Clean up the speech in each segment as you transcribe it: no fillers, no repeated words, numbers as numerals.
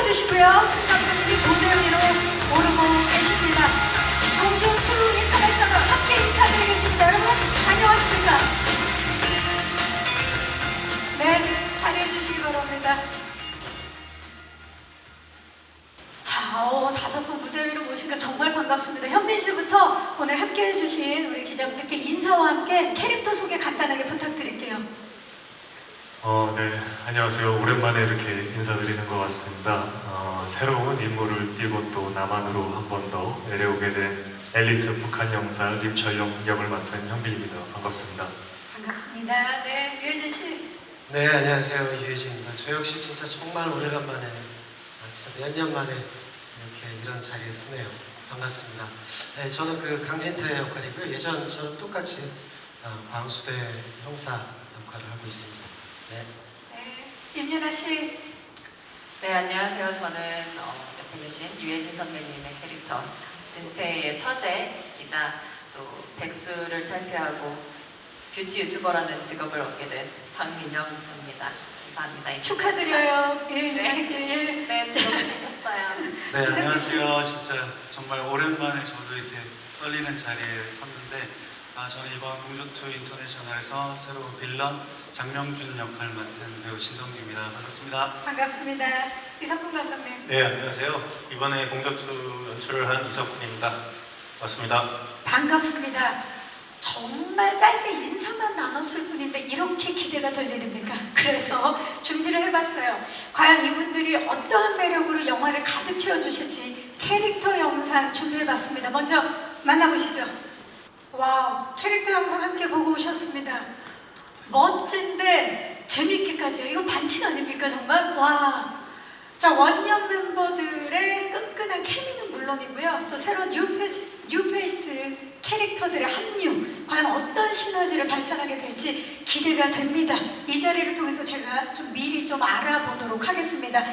주시고요. 감독님이 무대 위로 오르고 계십니다. 공주 투 인터내셔널 함께 인사드리겠습니다. 여러분 안녕하십니까? 네, 자리해 주시기 바랍니다. 자, 다섯 분 무대 위로 모시니까 정말 반갑습니다. 현빈 씨부터 오늘 함께 해주신 우리 기자분들께 인사와 함께 캐릭터 소개 간단하게 부탁드릴게요. 네, 안녕하세요. 오랜만에 이렇게 인사드리는 것 같습니다. 새로운 임무를 띄고 또 남한으로 한 번 더 내려오게 된 엘리트 북한 영사 림철용 역을 맡은 현빈입니다. 반갑습니다. 반갑습니다. 네, 유해진 씨. 네, 안녕하세요. 유해진입니다. 저 역시 진짜 정말 오래간만에, 진짜 몇 년 만에 이렇게 이런 자리에 서네요. 반갑습니다. 네, 저는 그 강진태 역할이고요. 예전처럼 똑같이 광수대 형사 역할을 하고 있습니다. 네. 네, 임윤아 씨. 네, 안녕하세요. 저는 옆에 계신 유해진 선배님의 캐릭터 강진태의 처제이자 또 백수를 탈피하고 뷰티 유튜버라는 직업을 얻게 된 박민영입니다. 감사합니다. 축하드려요. 예, 네. 네. 씨. 예. 네, 직업 생겼어요. 네, 안녕하세요. 진짜 정말 오랜만에 저도 이렇게 떨리는 자리에 섰는데 저는 이번 공주2 인터내셔널에서 새로 빌런 장명준 역할 맡은 배우 신성규입니다. 반갑습니다. 반갑습니다. 이석훈 감독님. 네, 안녕하세요. 이번에 공작투 연출을 한 이석훈입니다. 반갑습니다. 반갑습니다. 정말 짧게 인사만 나눴을 뿐인데 이렇게 기대가 될 일입니까? 그래서 준비를 해봤어요. 과연 이분들이 어떠한 매력으로 영화를 가득 채워주실지 캐릭터 영상 준비해봤습니다. 먼저 만나보시죠. 와우, 캐릭터 영상 함께 보고 오셨습니다. 멋진데 재밌게까지요. 이건 반칙 아닙니까 정말? 와. 자, 원년 멤버들의 끈끈한 케미는 물론이고요. 또 새로운 뉴페이스 캐릭터들의 합류, 과연 어떤 시너지를 발산하게 될지 기대가 됩니다. 이 자리를 통해서 제가 좀 미리 좀 알아보도록 하겠습니다.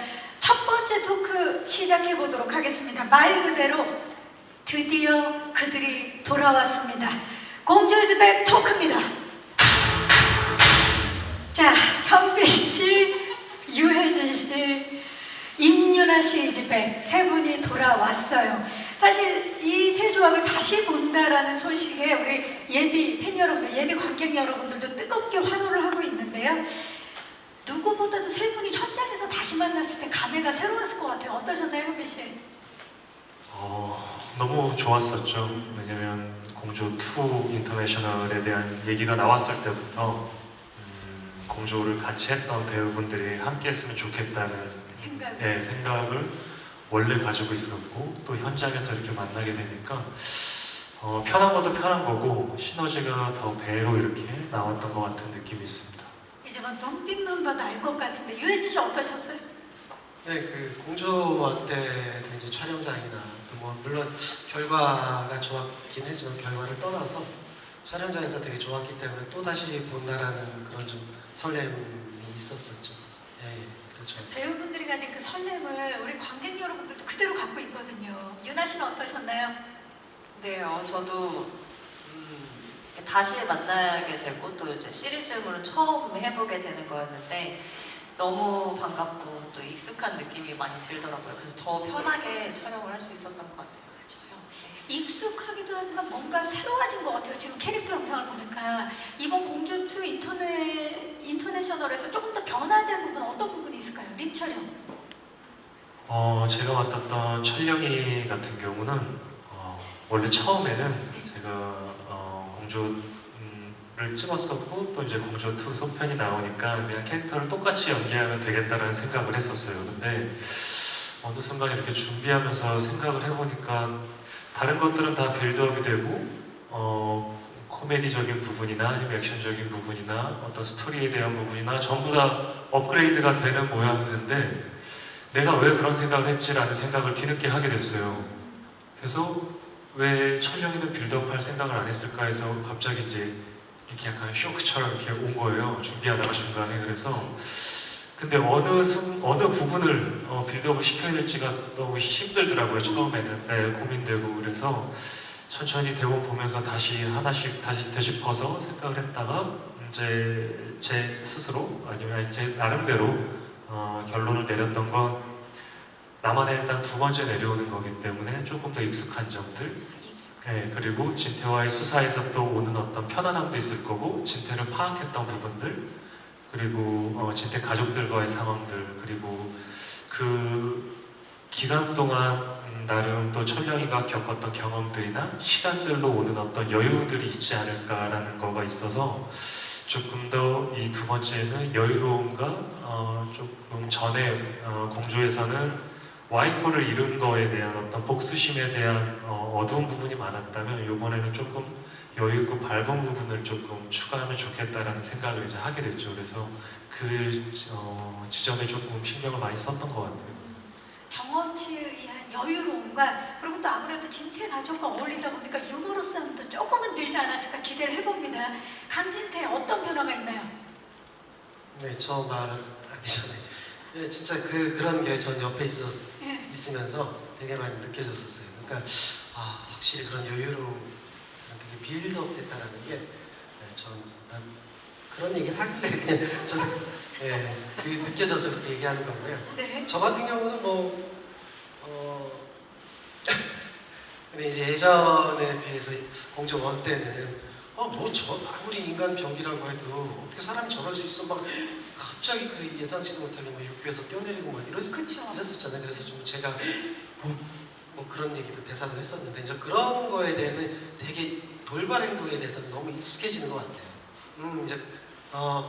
첫 번째 토크 시작해 보도록 하겠습니다. 말 그대로 드디어 그들이 돌아왔습니다. 공주즈백 토크입니다. 자, 현빈 씨, 유해진 씨, 임윤아 씨 이즈백 세 분이 돌아왔어요. 사실 이 세 조합을 다시 본다라는 소식에 우리 예비 팬 여러분들, 예비 관객 여러분들도 뜨겁게 환호를 하고 있는데요. 누구보다도 세 분이 현장에서 다시 만났을 때 감회가 새로웠을 것 같아요. 어떠셨나요, 현빈 씨? 너무 좋았었죠. 왜냐면 공주2 인터내셔널에 대한 얘기가 나왔을 때부터 공주를 같이 했던 배우분들이 함께 했으면 좋겠다는 생각을 원래 가지고 있었고 또 현장에서 이렇게 만나게 되니까 편한 것도 편한 거고 시너지가 더 배로 이렇게 나왔던 것 같은 느낌이 있습니다. 이제 막 눈빛만 봐도 알 것 같은데 유해진 씨 어떠셨어요? 네, 그 공주원 때도 이제 촬영장이나 또 뭐 물론 결과가 좋았긴 했지만 결과를 떠나서 촬영장에서 되게 좋았기 때문에 또 다시 본다라는 그런 좀 설렘이 있었었죠. 네, 그렇죠. 배우분들이 가진 그 설렘을 우리 관객 여러분들도 그대로 갖고 있거든요. 유나 씨는 어떠셨나요? 네, 저도 다시 만나게 되고 또 이제 시리즈물은 처음 해보게 되는 거였는데 너무 반갑고 또 익숙한 느낌이 많이 들더라고요. 그래서 더 편하게 촬영을 할 수 있었던 것 같아요. 맞아요. 익숙하기도 하지만 뭔가 새로워진 것 같아요. 지금 캐릭터 영상을 보니까 이번 공주2 인터내셔널에서 조금 더 변화된 부분 어떤 부분이 있을까요? 림철형. 제가 맡았던 철령이 같은 경우는 원래 처음에는 제가 공주를 찍었었고 또 이제 공주2 속편이 나오니까 그냥 캐릭터를 똑같이 연기하면 되겠다라는 생각을 했었어요. 근데 어느 순간 이렇게 준비하면서 생각을 해보니까 다른 것들은 다 빌드업이 되고 코미디적인 부분이나 아니면 액션적인 부분이나 어떤 스토리에 대한 부분이나 전부 다 업그레이드가 되는 모양새인데 내가 왜 그런 생각을 했지라는 생각을 뒤늦게 하게 됐어요. 그래서 왜 철령이는 빌드업할 생각을 안 했을까 해서 갑자기 이제 이렇게 약간 쇼크처럼 이렇게 온 거예요. 준비하다가 중간에. 그래서 근데 어느 부분을 빌드업을 시켜야 될지가 너무 힘들더라고요. 처음에는. 네, 고민되고. 그래서 천천히 대본 보면서 다시 하나씩 다시 되짚어서 생각을 했다가 이제 제 스스로 아니면 제 나름대로 결론을 내렸던 건 나만의 일단 두 번째 내려오는 거기 때문에 조금 더 익숙한 점들, 네, 그리고 진태와의 수사에서 또 오는 어떤 편안함도 있을 거고 진태를 파악했던 부분들, 그리고 진태 가족들과의 상황들, 그리고 그 기간 동안 나름 또 철령이가 겪었던 경험들이나 시간들로 오는 어떤 여유들이 있지 않을까라는 거가 있어서 조금 더 이 두 번째는 여유로움과 조금 전에 공조에서는 와이프를 잃은 거에 대한 어떤 복수심에 대한 어두운 부분이 많았다면 이번에는 조금 여유 있고 밝은 부분을 조금 추가하면 좋겠다라는 생각을 이제 하게 됐죠. 그래서 그 지점에 조금 신경을 많이 썼던 것 같아요. 경험치에 의한 여유로움과 그리고 또 아무래도 진태 가족과 어울리다 보니까 유머러스함도 조금은 늘지 않았을까 기대를 해봅니다. 강진태 어떤 변화가 있나요? 네, 저 말하기 전에 네, 진짜 그런 게 전 옆에 예. 있으면서 되게 많이 느껴졌었어요. 그러니까 확실히 그런 여유로움, 되게 빌드업 됐다라는 게 전 그런 얘기를 하길래 그냥 저도 그 느껴져서 이렇게 얘기하는 거고요. 네. 저 같은 경우는 근데 이제 예전에 비해서 공조 1 때는 아무리 인간 병이라고 해도 어떻게 사람이 저럴 수 있어 막 갑자기 그 예상치도 못하게 막 육교에서 뛰어내리고 막 이랬었잖아요. 그래서 좀 제가 뭐 그런 얘기도 대사도 했었는데 이제 그런 거에 대해서는 되게 돌발 행동에 대해서는 너무 익숙해지는 것 같아요. 이제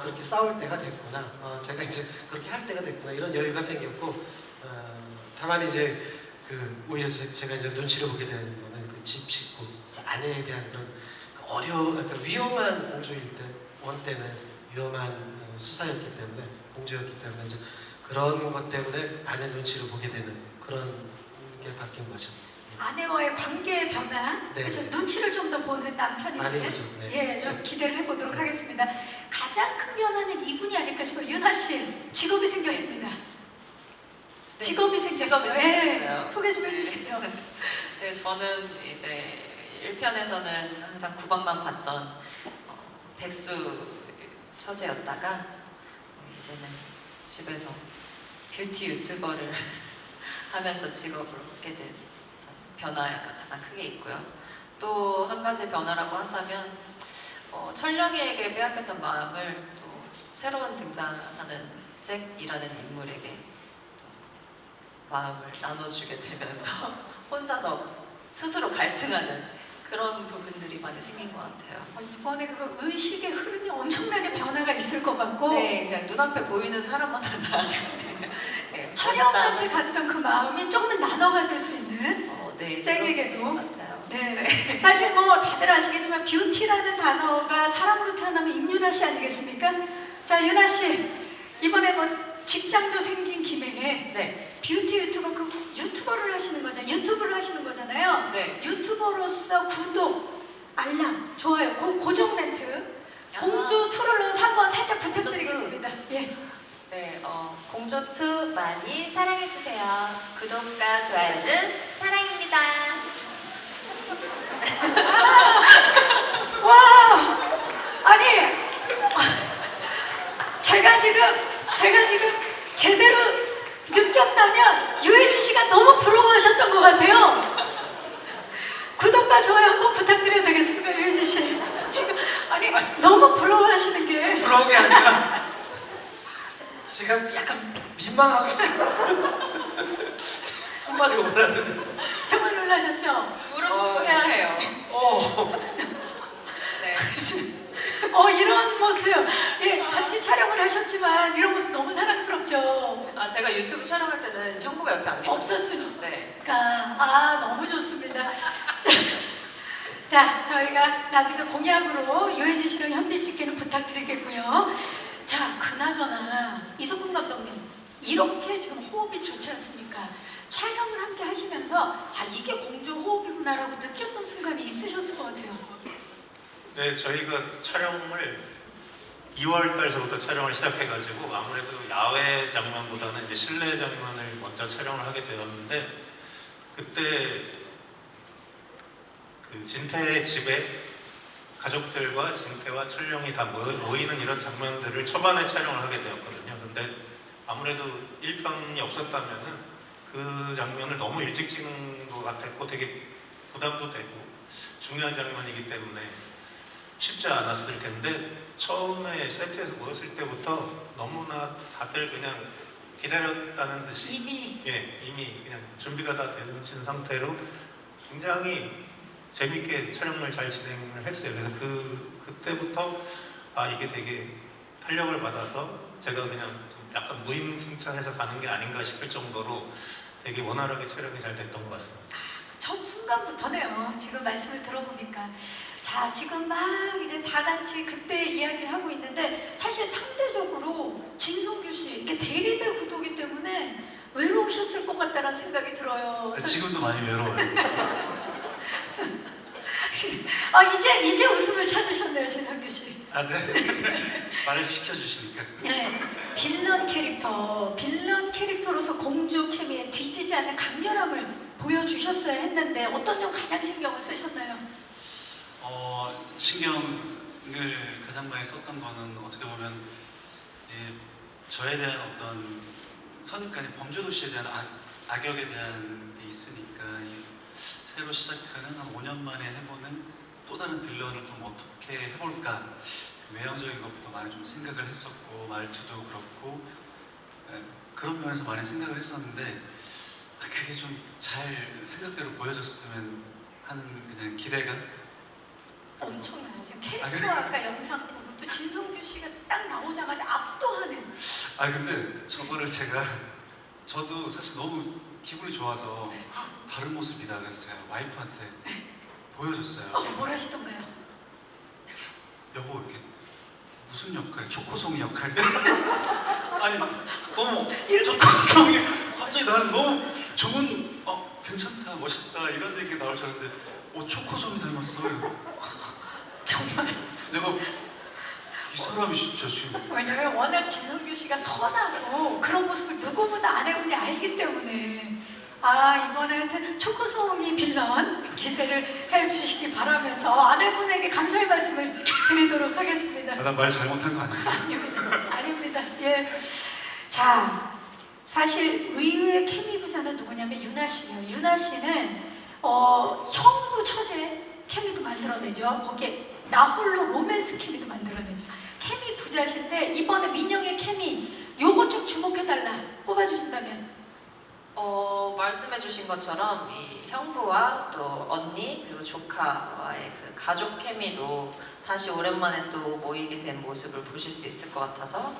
그렇게 싸울 때가 됐구나. 제가 이제 그렇게 할 때가 됐구나. 이런 여유가 생겼고 다만 이제 오히려 제가 이제 눈치를 보게 되는 거는 그 집 식구 아내에 대한 그런 그러니까 위험한 공조일 때, 1 때는 위험한 수사였기 때문에 공조였기 때문에 이제 그런 것 때문에 아내 눈치를 보게 되는 그런 게 바뀐 거죠. 아내와의 관계의 변화, 네. 그렇죠. 눈치를 좀 더 보는 남편인데, 많이 보죠. 네. 예, 좀 기대를 해보도록 하겠습니다. 가장 큰 변화는 이분이 아닐까 싶어요. 윤아 씨, 직업이 생겼습니다. 네. 직업이 생겼어요. 직업이 생겼어요. 예, 소개 좀 해주시죠. 네, 저는 이제 1편에서는 항상 구박만 받던 백수 처제였다가 이제는 집에서 뷰티 유튜버를 하면서 직업을 얻게 된 변화가 가장 크게 있고요. 또 한 가지 변화라고 한다면 철령이에게 빼앗겼던 마음을 또 새로운 등장하는 잭이라는 인물에게 또 마음을 나눠주게 되면서 혼자서 스스로 갈등하는 그런 부분들이 많이 생긴 것 같아요. 이번에 그 의식의 흐름이 엄청나게 변화가 있을 것 같고, 네, 그냥 눈앞에 보이는 사람마다 나한테 네, 촬영한테 멋있다. 갔던 그 마음이 조금 나눠 가질 수 있는 네, 잭에게도. 그런 것 같아요. 네. 사실 뭐 다들 아시겠지만 뷰티라는 단어가 사람으로 태어나면 임윤아 씨 아니겠습니까? 자, 윤아 씨 이번에 뭐 직장도 생긴 김에 네, 뷰티 유튜버 유튜버를 하시는 거잖아요. 유튜브를 하시는 거잖아요. 네. 유튜버로서 구독, 알람, 좋아요, 고정 멘트 공조 2를 넣어서 한번 살짝 부탁드리겠습니다. 예. 네, 공조2 많이 사랑해주세요. 구독과 좋아요는 사랑입니다. 와, 아니 제가 지금 제대로 느꼈다면 유해진 씨가 너무 부러워하셨던 것 같아요. 구독과 좋아요 한번 부탁드려도 되겠습니까, 유해진 씨? 지금 아니 너무 부러워하시는 게 부러운 게 아니라 제가 약간 민망하고 손발이 오그라드는. 정말 놀라셨죠? 무릎 꿇고 해야 해요. 네. 이런 모습, 예, 같이 촬영을 하셨지만 이런 모습 너무 사랑스럽죠. 제가 유튜브 촬영할 때는 형부가 옆에 안 계셨어요. 없었으니까. 네. 너무 좋습니다. 자, 저희가 나중에 공약으로 유해진 씨랑 현빈 씨께는 부탁드리겠고요. 자, 그나저나 이석훈 감독님 이렇게 지금 호흡이 좋지 않습니까? 촬영을 함께 하시면서 이게 공조 호흡이구나라고 느꼈던 순간이 있으셨을 것 같아요. 네, 저희가 촬영을 2월 달서부터 촬영을 시작해가지고 아무래도 야외 장면보다는 이제 실내 장면을 먼저 촬영을 하게 되었는데 그때 그 진태의 집에 가족들과 진태와 철령이 다 모이는 이런 장면들을 초반에 촬영을 하게 되었거든요. 근데 아무래도 1편이 없었다면은 그 장면을 너무 일찍 찍는 것 같았고 되게 부담도 되고 중요한 장면이기 때문에 쉽지 않았을 텐데 처음에 세트에서 모였을 때부터 너무나 다들 그냥 기다렸다는 듯이 이미 그냥 준비가 다 되신 상태로 굉장히 재밌게 촬영을 잘 진행을 했어요. 그래서 그때부터 아 이게 되게 탄력을 받아서 제가 그냥 좀 약간 무임승차해서 가는 게 아닌가 싶을 정도로 되게 원활하게 촬영이 잘 됐던 것 같습니다. 첫 순간부터네요. 지금 말씀을 들어보니까. 자, 지금 막 이제 다 같이 그때 이야기를 하고 있는데 사실 상대적으로 진성규 씨 이게 대립의 구도기 때문에 외로우셨을 것 같다는 생각이 들어요. 지금도 많이 외로워요. 아, 이제 웃음을 찾으셨네요, 진성규 씨. 아, 네. 말을 시켜주시니까. 네, 빌런 캐릭터로서 공주 케미에 뒤지지 않는 강렬함을 보여주셨어야 했는데 어떤 점 가장 신경을 쓰셨나요? 신경을 가장 많이 썼던 거는 어떻게 보면 저에 대한 어떤 선입관이 범죄도시에 대한 악역에 대한 게 있으니까 새로 시작하는 한 5년 만에 해보는 또 다른 빌런을 좀 어떻게 해볼까 외형적인 것부터 많이 좀 생각을 했었고 말투도 그렇고 그런 면에서 많이 생각을 했었는데 그게 좀 잘 생각대로 보여줬으면 하는 그냥 기대감? 엄청나요. 지금 캐릭터 아까 영상 보고 또 진성규 씨가 딱 나오자마자 압도하는. 근데 저거를 저도 사실 너무 기분이 좋아서 다른 모습이다 그래서 제가 와이프한테 보여줬어요. 뭘 하시던가요? 여보 이렇게 무슨 역할? 초코송이 역할? 아니 너무 초코송이 갑자기 나는 너무 좋은 괜찮다 멋있다 이런 얘기 나올 줄 알았는데 초코송이 닮았어. 정말. 내가 이 사람이 진짜 지금 왜냐면 워낙 진성규 씨가 선하고 그런 모습을 누구보다 아내분이 알기 때문에 이번에 하여튼 초코송이 빌런 기대를 해주시기 바라면서 아내분에게 감사의 말씀을 드리도록 하겠습니다. 난 말 잘못한 거 아니야? 아닙니다. 예. 자, 사실 의외의 케미 부자는 누구냐면 유나 씨예요. 유나 씨는 형부 처제 케미도 만들어내죠. 거기에 나 홀로 로맨스 케미도 만들어내죠. 케미 부자신데 이번에 민영의 케미 요거 좀 주목해달라 꼽아주신다면. 말씀해주신 것처럼 이 형부와 또 언니 그리고 조카와의 그 가족 케미도 다시 오랜만에 또 모이게 된 모습을 보실 수 있을 것 같아서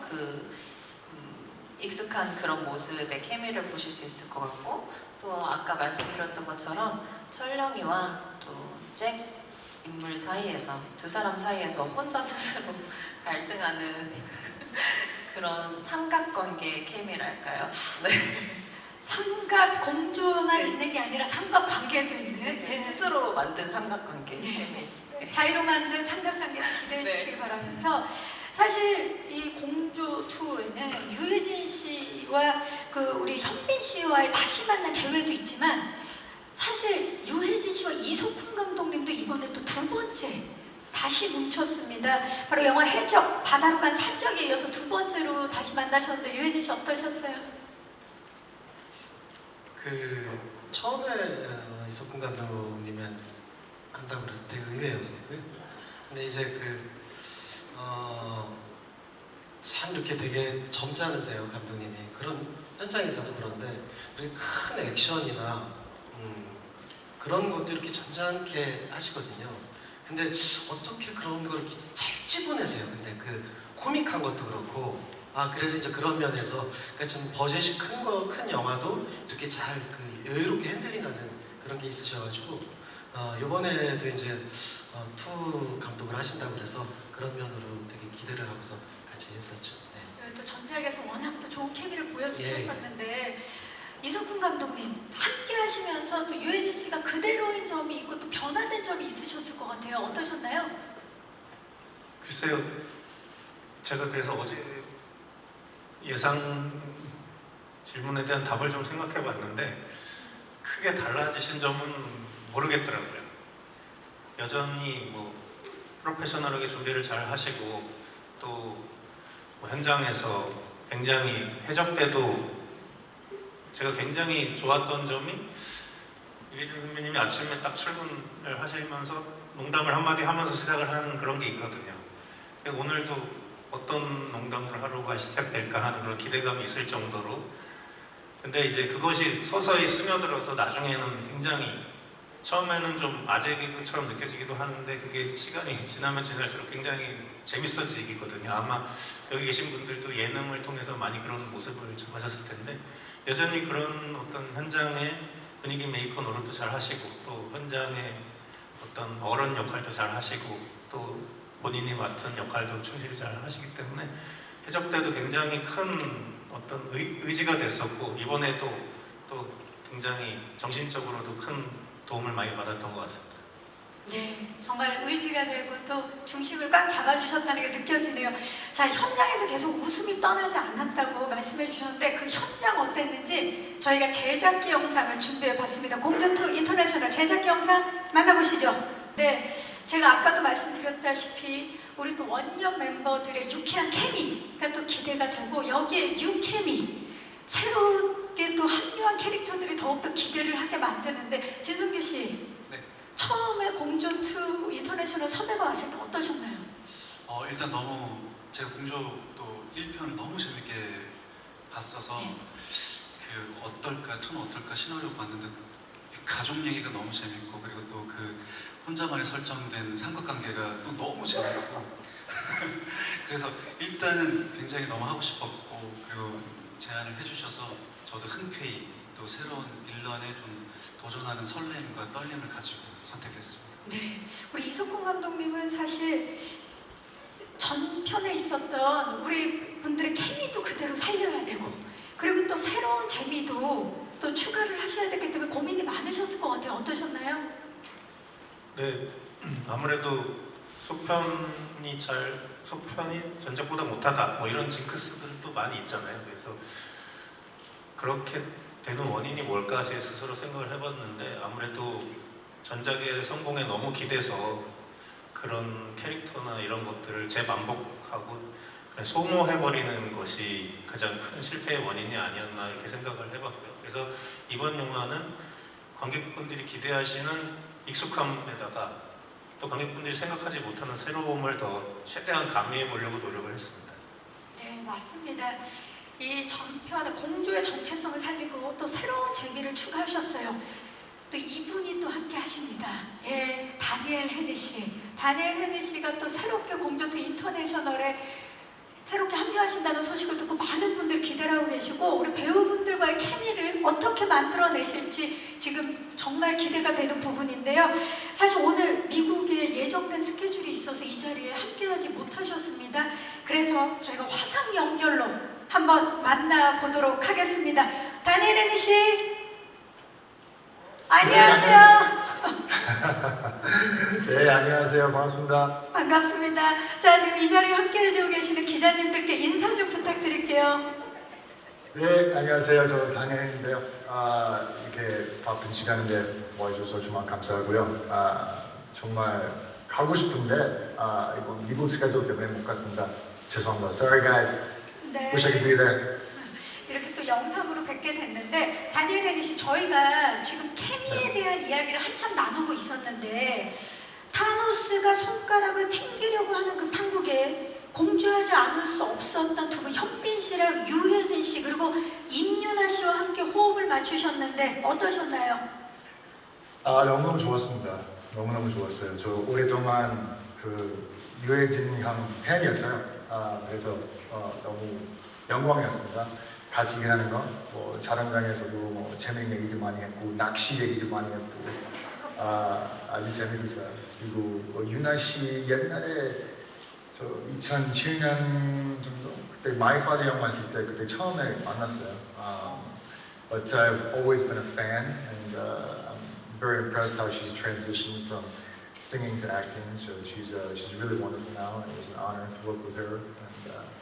익숙한 그런 모습의 케미를 보실 수 있을 것 같고 또 아까 말씀드렸던 것처럼 철령이와 또 잭 인물 사이에서 두 사람 사이에서 혼자 스스로 갈등하는 그런 삼각관계의 케미랄까요? 네. 삼각 공조만 있는 게 아니라 삼각 관계도 있는 예. 스스로 만든 삼각관계 케미. 자유로 만든 삼각관계를 기대해 네. 주시기 바라면서 사실 이 공조 2에는 유해진 씨와 우리 현빈 씨와의 다시 만난 재회도 있지만 사실 유해진 씨와 이석훈 감독님도 이번에 또 두 번째 다시 뭉쳤습니다. 바로 영화 해적 바다로 간 산적에 이어서 두 번째로 다시 만나셨는데 유해진 씨 어떠셨어요? 처음에 이석훈 감독님이 한다고 그래서 되게 의외였었고요. 근데 이제 참 이렇게 되게 점잖으세요 감독님이. 그런 현장에서도 그런데 그렇게 큰 액션이나 그런 것도 이렇게 점잖게 하시거든요. 근데 어떻게 그런 걸 이렇게 잘 집어내세요. 근데 코믹한 것도 그렇고 그래서 이제 그런 면에서 그러니까 좀 버젯이 큰 영화도 이렇게 잘 여유롭게 핸들링하는 그런 게 있으셔가지고 이번에도 이제 투 감독을 하신다고 그래서 그런 면으로 되게 기대를 하고서 같이 했었죠. 네. 저희 또 전작에서 워낙 또 좋은 케미를 보여주셨었는데 이석훈 감독님 함께 하시면서 또 유해진 씨가 그대로인 점이 있고 또 변화된 점이 있으셨을 것 같아요. 어떠셨나요? 글쎄요, 제가 그래서 어제 예상 질문에 대한 답을 좀 생각해 봤는데 크게 달라지신 점은 모르겠더라고요. 여전히 프로페셔널하게 준비를 잘 하시고 또 현장에서 굉장히 해적 때도 제가 굉장히 좋았던 점이 이혜진 선배님이 아침에 딱 출근을 하시면서 농담을 한마디 하면서 시작을 하는 그런 게 있거든요. 오늘도 어떤 농담으로 하루가 시작될까 하는 그런 기대감이 있을 정도로, 근데 이제 그것이 서서히 스며들어서 나중에는 굉장히, 처음에는 좀 아재 개그처럼 느껴지기도 하는데 그게 시간이 지나면 지날수록 굉장히 재밌어지거든요. 아마 여기 계신 분들도 예능을 통해서 많이 그런 모습을 접하셨을 텐데, 여전히 그런 어떤 현장의 분위기 메이커 노릇도 잘 하시고, 또 현장의 어떤 어른 역할도 잘 하시고, 또 본인이 맡은 역할도 충실히 잘 하시기 때문에 해적 때도 굉장히 큰 어떤 의지가 됐었고, 이번에도 또 굉장히 정신적으로도 큰 도움을 많이 받았던 것 같습니다. 네, 정말 의지가 되고 또 중심을 꽉 잡아주셨다는 게 느껴지네요. 자, 현장에서 계속 웃음이 떠나지 않았다고 말씀해 주셨는데 그 현장 어땠는지 저희가 제작기 영상을 준비해 봤습니다. 공주2 인터내셔널 제작기 영상 만나보시죠. 네, 제가 아까도 말씀드렸다시피 우리 또 원년 멤버들의 유쾌한 케미가 또 기대가 되고, 여기에 뉴케미, 새롭게 또 합류한 캐릭터들이 더욱더 기대를 하게 만드는데, 진성규 씨, 네. 처음에 공주2 인터내셔널 섭외가 왔을 때 어떠셨나요? 일단 너무 제가 공주도 1편을 너무 재밌게 봤어서 네. 그 어떨까, 투는 어떨까 시나리오 봤는데 가족 얘기가 너무 재밌고, 그리고 또 그 혼자만의 설정된 삼각관계가 또 너무 재밌고 그래서 일단은 굉장히 너무 하고 싶었고, 그리고 제안을 해주셔서 저도 흔쾌히 또 새로운 빌런에 좀 도전하는 설렘과 떨림을 가지고 선택했습니다. 네, 우리 이석훈 감독님은 사실 전편에 있었던 우리 분들의 케미도 그대로 살려야 되고, 그리고 또 새로운 재미도 또 추가를 하셔야 되기 때문에 고민이 많으셨을 것 같아요. 어떠셨나요? 네, 아무래도 속편이 전작보다 못하다 뭐 이런 징크스들도 많이 있잖아요. 그래서 그렇게 되는 원인이 뭘까 제 스스로 생각을 해봤는데, 아무래도 전작의 성공에 너무 기대서 그런 캐릭터나 이런 것들을 재반복하고 그냥 소모해버리는 것이 가장 큰 실패의 원인이 아니었나 이렇게 생각을 해봤고요. 그래서 이번 영화는 관객분들이 기대하시는 익숙함에다가 또 관객분들이 생각하지 못하는 새로움을 더 최대한 가미해 보려고 노력을 했습니다. 네, 맞습니다. 이 전편의 공주의 정체성을 살리고 또 새로운 재미를 추가하셨어요. 또 이분이 또 함께 하십니다. 예, 다니엘 헤니시. 다니엘 헤니시가 또 새롭게 공주2 인터내셔널에 새롭게 합류하신다는 소식을 듣고 많은 분들 기대를 하고 계시고, 우리 배우분들과의 케미를 어떻게 만들어내실지 지금 정말 기대가 되는 부분인데요. 사실 오늘 미국에 예정된 스케줄이 있어서 이 자리에 함께하지 못하셨습니다. 그래서 저희가 화상 연결로 한번 만나보도록 하겠습니다. 다니엘 헤니 씨, 안녕하세요. 네, 안녕하세요. 반갑습니다. 반갑습니다. 자, 지금 이 자리에 함께 해주고 계시는 기자님들께 인사 좀 부탁드릴게요. 네, 안녕하세요. 저 다니엘인데요. 이렇게 바쁜 시간인데 모아주셔서 정말 감사하고요. 정말 가고 싶은데 이번 미국 스케줄 때문에 못 갔습니다. 죄송합니다. Sorry, guys. 네. Wish I could be there. 이렇게 또 영상으로 뵙게 됐는데, 다니엘 헤니 씨, 저희가 지금 케미에 대한 이야기를 한참 나누고 있었는데, 타노스가 손가락을 튕기려고 하는 그 판국에 공주하지 않을 수 없었던 두 분, 현빈 씨랑 유혜진 씨, 그리고 임윤아 씨와 함께 호흡을 맞추셨는데 어떠셨나요? 너무너무 좋았습니다. 너무너무 좋았어요. 저 오랫동안 그 유해진 형 팬이었어요. 그래서 너무 영광이었습니다. 같이 일하는 거, 뭐 촬영장에서도 뭐 재밌는 얘기도 많이 했고, 낚시 얘기도 많이 했고, 아주 재밌었어요. 그리고 뭐 유나 씨 옛날에 저 2007년 정도 그때 마이 파더 영화 했을 때 그때 처음에 만났어요. But I've always been a fan, and I'm very impressed how she's transitioned from singing to acting. So she's really wonderful now, and it was an honor to work with her. And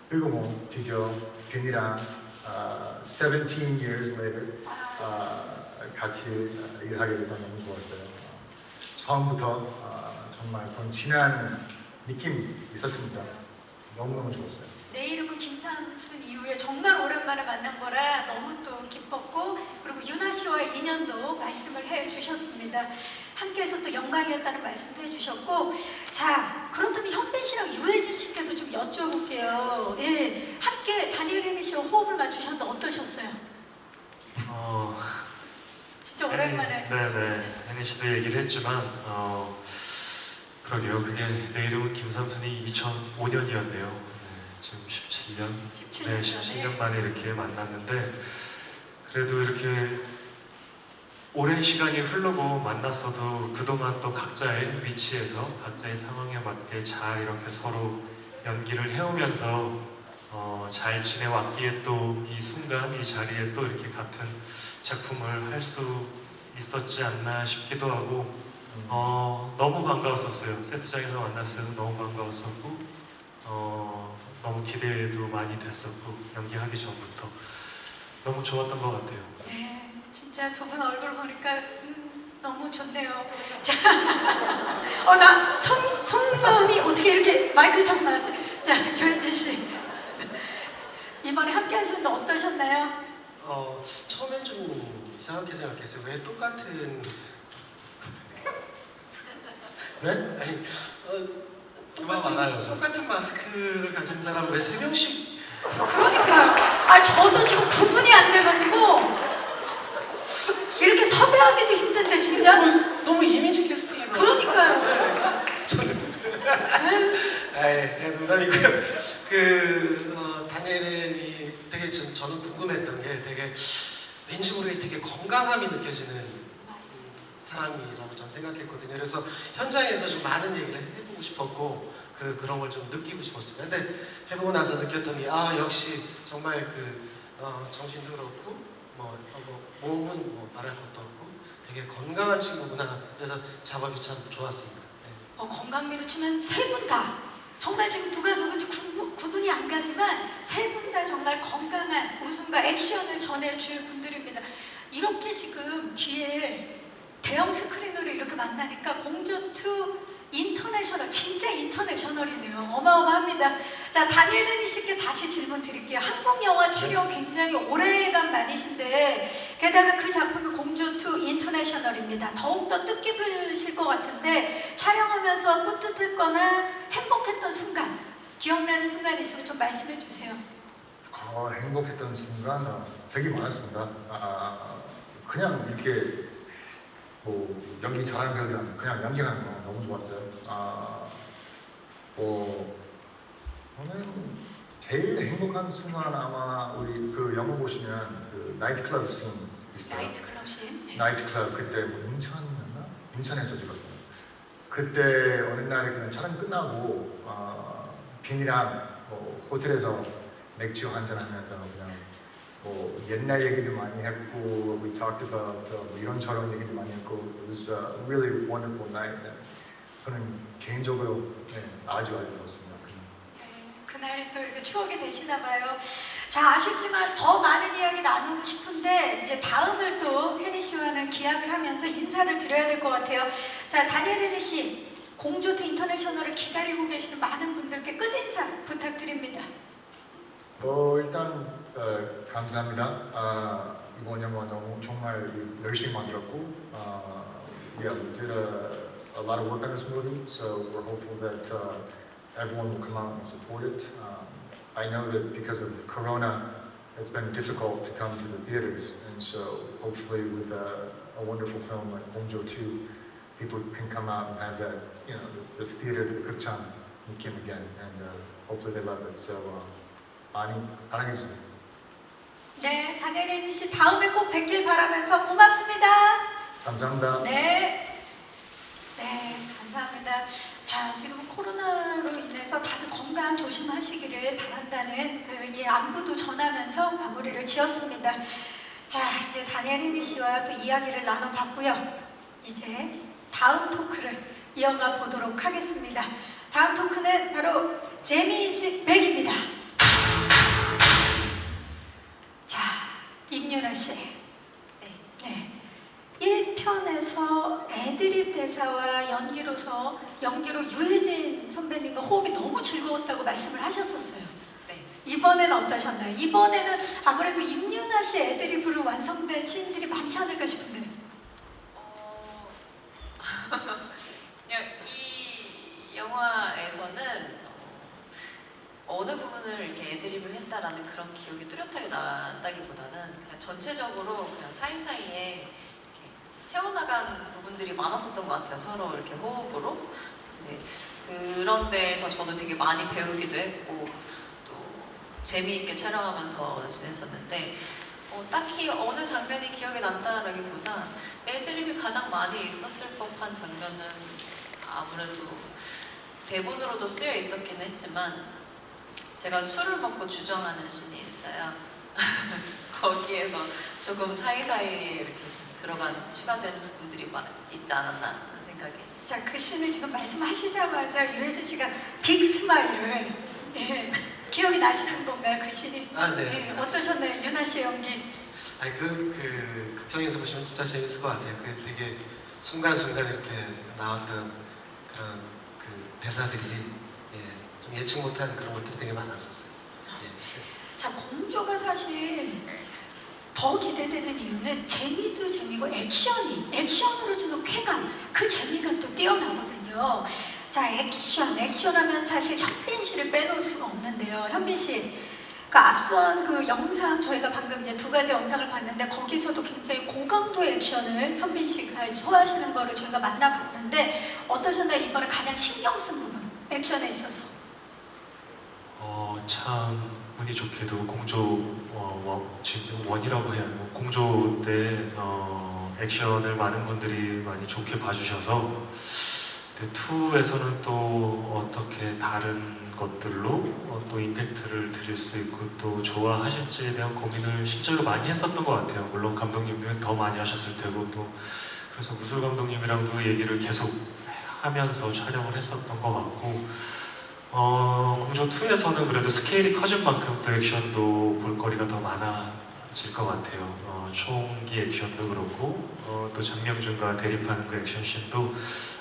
그리고 뭐 드디어 빈이랑 17 years later 같이 일하게 돼서 너무 좋았어요. 처음부터 정말 그런 친한 느낌이 있었습니다. 너무너무 좋았어요. 내 이름은 김상순 이후에 정말 오랜만에 만난 거라 너무 또 기뻤고, 함께해서 또 영광이었다는 말씀도 해주셨고, 자 그렇다면 현빈 씨랑 유해진 씨께도 좀 여쭤볼게요. 예, 함께 다니엘 헤니 씨와 호흡을 맞추셨는데 어떠셨어요? 진짜 오랜만에. 네네. 혜니 씨도 얘기를 했지만, 그러게요. 그게 내 이름은 김삼순이 2005년이었네요. 네, 지금 17년. 17년 네, 17년 만에 이렇게 만났는데, 그래도 이렇게 오랜 시간이 흐르고 만났어도 그동안 또 각자의 위치에서 각자의 상황에 맞게 잘 이렇게 서로 연기를 해오면서 잘 지내왔기에 또 이 순간 이 자리에 또 이렇게 같은 작품을 할 수 있었지 않나 싶기도 하고 너무 반가웠었어요. 세트장에서 만났을 때도 너무 반가웠었고 너무 기대도 많이 됐었고 연기하기 전부터 너무 좋았던 것 같아요. 네, 진짜 두 분 얼굴 보니까 너무 좋네요. 자, 나 손마음이 어떻게 이렇게 마이크를 타고 나왔지? 자, 유해진 씨. 이번에 함께 하셨는데 어떠셨나요? 처음엔 좀 이상하게 생각했어요. 왜 똑같은 네? 아니 그만 많아요. 똑같은 마스크를 가진 사람 왜 3명씩 그러니까요. 저도 지금 구분이 안 돼가지고 이렇게 섭외하기도 힘든데 진짜. 너무 이미지 캐스팅이다. 그러니까요. 저는 농담이고요. 다니엘이 되게 저는 궁금했던 게 되게 왠지 모르게 되게 건강함이 느껴지는 사람이라고 저는 생각했거든요. 그래서 현장에서 좀 많은 얘기를 해보고 싶었고 그런 걸 좀 느끼고 싶었습니다. 근데 해보고 나서 느꼈던 게 역시 정말 정신도 그렇고 몸은 말할 것도 없고 되게 건강한 친구구나. 그래서 작업이 참 좋았습니다. 네. 건강미로 치면 세 분 다 정말 지금 누가 누군지 구분이 안 가지만 세 분 다 정말 건강한 웃음과 액션을 전해줄 분들입니다. 이렇게 지금 뒤에 대형 스크린으로 이렇게 만나니까 공조2 인터내셔널, 진짜 인터내셔널이네요. 어마어마합니다. 자, 다니엘 헤니 씨께 다시 질문 드릴게요. 한국 영화 출연 굉장히 오래간 만이신데 게다가 그 작품이 공조2 인터내셔널입니다. 더욱더 뜻깊으실 것 같은데 촬영하면서 뿌듯했거나 행복했던 순간, 기억나는 순간이 있으면 좀 말씀해 주세요. 행복했던 순간 되게 많았습니다. 그냥 이렇게 연기 잘하는 배우들이랑 그냥 연기하는 거 너무 좋았어요. 저는 제일 행복한 순간 아마 우리 그 영화 보시면 그 나이트 클럽 씬 있어요. 나이트 클럽 씬. 네. 나이트 클럽 그때 인천이었나? 인천에서 찍었어요. 그때 어느 날에 그냥 촬영 끝나고 빈이랑 호텔에서 맥주 한잔 하면서 그냥 옛날 얘기도 많이 했고 we talked about 이런저런 얘기도 많이 했고 it was a really wonderful night. 저는 개인적으로 아주 좋았습니다. 그날 또 이렇게 추억이 되시나 봐요. 자, 아쉽지만 더 많은 이야기 나누고 싶은데 이제 다음을 또 헤니 씨와는 기약을 하면서 인사를 드려야 될 것 같아요. 자, 다니엘 헤니 씨, 공조2 인터내셔널을 기다리고 계시는 많은 분들께 끝인사 부탁드립니다. 일단 감사합니다. 이번 영화 너무 정말 열심히 만들었고 yeah, we did a lot of work on this movie, so we're hopeful that everyone will come out and support it. I know that because of Corona, it's been difficult to come to the theaters, and so hopefully with a wonderful film like 공조2, people can come out and have that, the theater, the 극장 느낌 again, and hopefully they love it. So 많이 사랑해주세요. 네, 다니엘 헤니 씨 다음에 꼭 뵙길 바라면서 고맙습니다. 감사합니다. 네, 감사합니다. 자, 지금 코로나로 인해서 다들 건강 조심하시기를 바란다는 이 안부도 전하면서 마무리를 지었습니다. 자, 이제 다니엘 헤니 씨와 또 이야기를 나눠봤고요. 이제 다음 토크를 이어가 보도록 하겠습니다. 다음 토크는 바로 재미즈 백입니다. 자, 임윤아 씨. 네. 1편에서 애드립 대사와 연기로 유해진 선배님과 호흡이 너무 즐거웠다고 말씀을 하셨었어요. 네. 이번에는 어떠셨나요? 이번에는 아무래도 임윤아 씨 애드립으로 완성된 씬들이 많지 않을까 싶은데. 그냥 이 영화에서는 어느 부분을 이렇게 애드립을 했다라는 그런 기억이 뚜렷하게 난다기보다는 그냥 전체적으로 그냥 사이사이에 이렇게 채워나간 부분들이 많았었던 것 같아요. 서로 이렇게 호흡으로. 근데 그런 데에서 저도 되게 많이 배우기도 했고 또 재미있게 촬영하면서 지냈었는데 딱히 어느 장면이 기억에 난다라기보다 애드립이 가장 많이 있었을 법한 장면은 아무래도 대본으로도 쓰여 있었긴 했지만 제가 술을 먹고 주정하는 씬이 있어요. 거기에서 조금 사이사이에 이렇게 좀 들어간 추가된 부분들이 있지 않았나 하는 생각이. 자, 그 씬을 지금 말씀하시자마자 유해진 씨가 빅 스마일을 기억이 나시는 건가요, 그 씬이? 아, 네. 어떠셨나요, 유나 씨의 연기? 아니 그 극장에서 보시면 진짜 재밌을 것 같아요. 그 되게 순간순간 이렇게 나왔던 그런 그 대사들이 좀 예측 못한 그런 것들이 되게 많았었어요. 자, 공조가 사실 더 기대되는 이유는 재미도 재미고 액션으로 주는 쾌감, 그 재미가 또 뛰어나거든요. 자, 액션하면 사실 현빈 씨를 빼놓을 수가 없는데요. 현빈 씨, 그 앞선 그 영상 저희가 방금 이제 2가지 영상을 봤는데 거기서도 굉장히 고강도의 액션을 현빈 씨가 소화하시는 거를 저희가 만나봤는데 어떠셨나요? 이번에 가장 신경 쓴 부분, 액션에 있어서. 참 운이 좋게도 공조 원이라고 해야 하나 공조 때 액션을 많은 분들이 많이 좋게 봐주셔서 2에서는 또 어떻게 다른 것들로 또 임팩트를 드릴 수 있고 또 좋아하실지에 대한 고민을 실제로 많이 했었던 것 같아요. 물론 감독님은 더 많이 하셨을 테고 또 그래서 무술 감독님이랑도 얘기를 계속 하면서 촬영을 했었던 것 같고 공조 2에서는 그래도 스케일이 커진 만큼 또 액션도 볼거리가 더 많아질 것 같아요. 총기 액션도 그렇고 또 장명준과 대립하는 그 액션씬도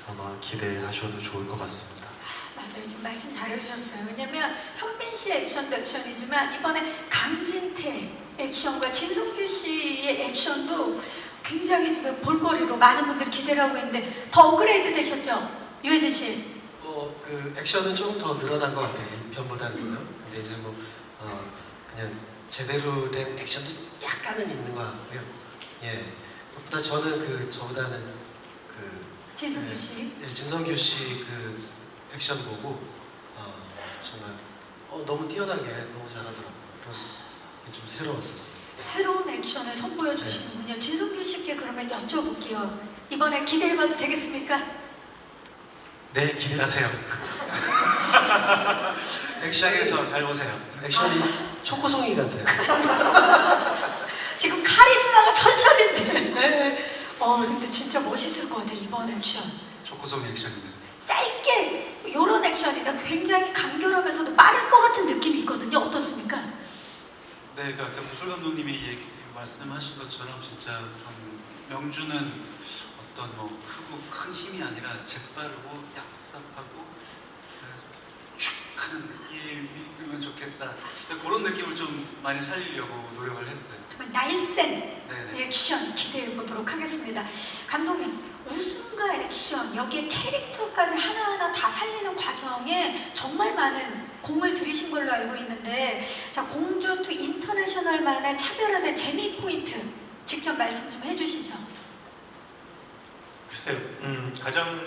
아마 기대하셔도 좋을 것 같습니다. 맞아요. 지금 말씀 잘해주셨어요. 왜냐면 현빈 씨의 액션도 액션이지만 이번에 강진태 액션과 진성규 씨의 액션도 굉장히 지금 볼거리로 많은 분들이 기대를 하고 있는데 더 업그레이드 되셨죠? 유해진 씨. 그 액션은 조금 더 늘어난 것 같아요. 1편보다는요. 근데 이제 그냥 제대로 된 액션도 약간은 있는 것 같고요. 그것보다 저는 저보다는 진성규 씨. 진성규 씨 그 액션 보고 정말 너무 뛰어나게 너무 잘하더라고요. 그런 게 좀 새로웠었어요. 새로운 액션을 선보여 주시는군요. 진성규 씨께 그러면 여쭤볼게요. 이번에 기대해봐도 되겠습니까? 네, 기대하세요. 액션에서 잘 보세요. 액션이 초코송이 같아요. 지금 카리스마가 천천인데. 근데 진짜 멋있을 것 같아요. 이번 액션. 초코송이 액션입니다. 짧게 이런 액션이나 굉장히 간결하면서도 빠를 것 같은 느낌이 있거든요. 어떻습니까? 네, 그 아까 무술 감독님이 말씀하신 것처럼 진짜 좀 명주는 어떤 크고 큰 힘이 아니라 재빠르고 얍삽하고 쭉 하는 느낌이면 좋겠다. 그런 느낌을 좀 많이 살리려고 노력을 했어요. 정말 날쌘 네네. 액션 기대해 보도록 하겠습니다. 감독님, 웃음과 액션, 여기에 캐릭터까지 하나하나 다 살리는 과정에 정말 많은 공을 들이신 걸로 알고 있는데, 자, 공조2 인터내셔널만의 차별화된 재미 포인트 직접 말씀 좀 해주시죠. 글쎄요, 가장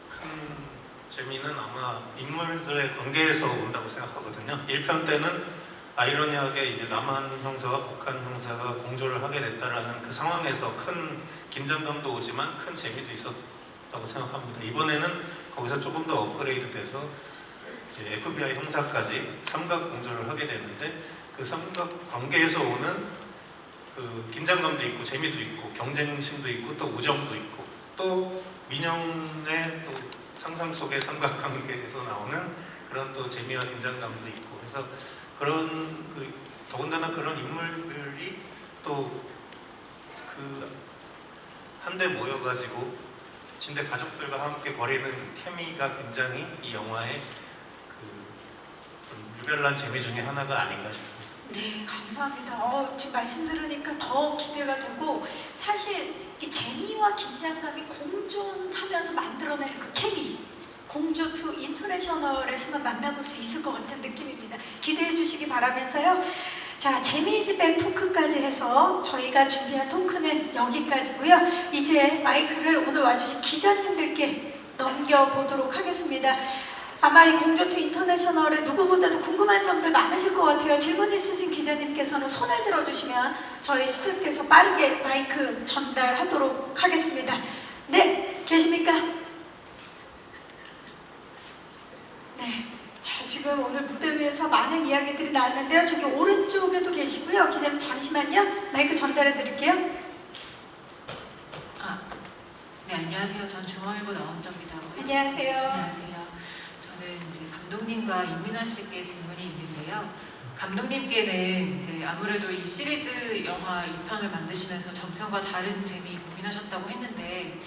큰 재미는 아마 인물들의 관계에서 온다고 생각하거든요. 1편 때는 아이러니하게 이제 남한 형사와 북한 형사가 공조를 하게 됐다라는 그 상황에서 큰 긴장감도 오지만 큰 재미도 있었다고 생각합니다. 이번에는 거기서 조금 더 업그레이드 돼서 이제 FBI 형사까지 삼각 공조를 하게 되는데 그 삼각 관계에서 오는 그 긴장감도 있고 재미도 있고 경쟁심도 있고 또 우정도 있고 또 민영의 또 상상 속의 삼각관계에서 나오는 그런 또 재미와 긴장감도 있고 그래서 그런 더군다나 그런 인물들이 또 그 한데 모여가지고 진짜 가족들과 함께 벌이는 그 케미가 굉장히 이 영화의 그 좀 유별난 재미 중에 하나가 아닌가 싶습니다. 네, 감사합니다. 지금 말씀 들으니까 더 기대가 되고 사실 이 재미와 긴장감이 공존하면서 만들어내는 그 케미 공조2 인터내셔널에서만 만나볼 수 있을 것 같은 느낌입니다. 기대해 주시기 바라면서요. 자, 재미지백 토크까지 해서 저희가 준비한 토크는 여기까지고요. 이제 마이크를 오늘 와주신 기자님들께 넘겨보도록 하겠습니다. 아마 이 공조2 인터내셔널에 누구보다도 궁금한 점들 많으실 것 같아요. 질문 있으신 기자님께서는 손을 들어주시면 저희 스태프께서 빠르게 마이크 전달하도록 하겠습니다. 네, 계십니까? 네, 자, 지금 오늘 무대 위에서 많은 이야기들이 나왔는데요. 저기 오른쪽에도 계시고요. 기자님 잠시만요. 마이크 전달해 드릴게요. 네, 안녕하세요. 전 중앙일보 나원정 기자고요. 안녕하세요. 안녕하세요. 저는 이제 감독님과 임민아 씨께 질문이 있는데요. 감독님께는 이제 아무래도 이 시리즈 영화 2편을 만드시면서 전편과 다른 재미 고민하셨다고 했는데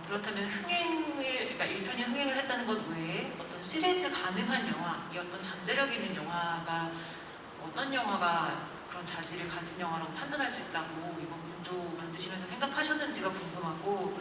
그렇다면 그러니까 1편이 흥행을 했다는 것 외에 어떤 시리즈 가능한 영화, 이 어떤 잠재력 있는 영화가 어떤 영화가 그런 자질을 가진 영화라고 판단할 수 있다고 이번 공조 만드시면서 생각하셨는지가 궁금하고,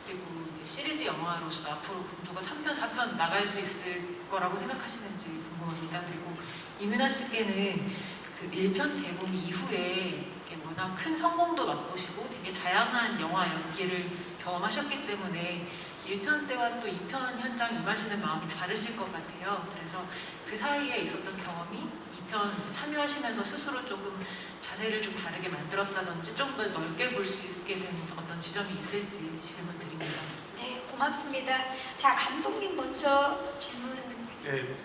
그리고 이제 시리즈 영화로서 앞으로 공조가 3편, 4편 나갈 수 있을 거라고 생각하시는지 궁금합니다. 그리고 이민아 씨께는 그 1편 개봉 이후에 이렇게 워낙 큰 성공도 맛보시고 되게 다양한 영화 연기를 경험하셨기 때문에 1편 때와 또 2편 현장 임하시는 마음이 다르실 것 같아요. 그래서 그 사이에 있었던 경험이 2편 이제 참여하시면서 스스로 조금 자세를 좀 다르게 만들었다든지 좀 더 넓게 볼 수 있게 된 어떤 지점이 있을지 질문 드립니다. 네, 고맙습니다. 자, 감독님 먼저 질문 네,